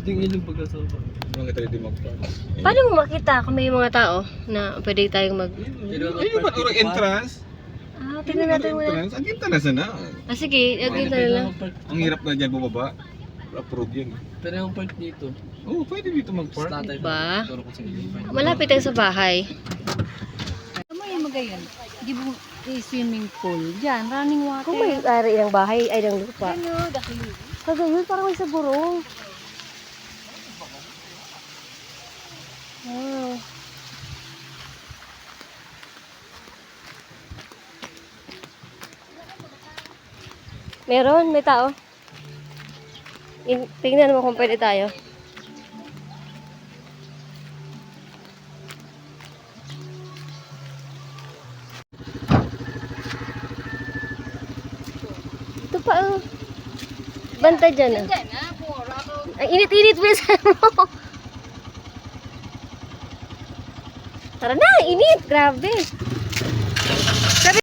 Ding ilong pagkasoba. Mga tayo di mag-park. Paano mo makita kung may mga tao na pwede tayong mag... Ayun ba, or entrance? Ah, tingnan natin muna. Entrance? Ang entrance na. Ah, sige, agad na lang. Ang hirap na dyan bumaba. Approve yan. Pero yung part dito. Oo, pwede dito mag-park. Ba? Turo ko sa inyo. Malapit tayo sa bahay. Ano yung magayon? Di ba swimming pool? Diyan, running water. Kung may ari ng bahay ay ng lupa. Ano, dahil Kagayon, parang may sa burong. Wow. Meron, may tao. Tingnan mo kung pwede tayo. Ito pa oh. Banta dyan ah. Ang init-init bisa mo. Tara na, init. Grabe.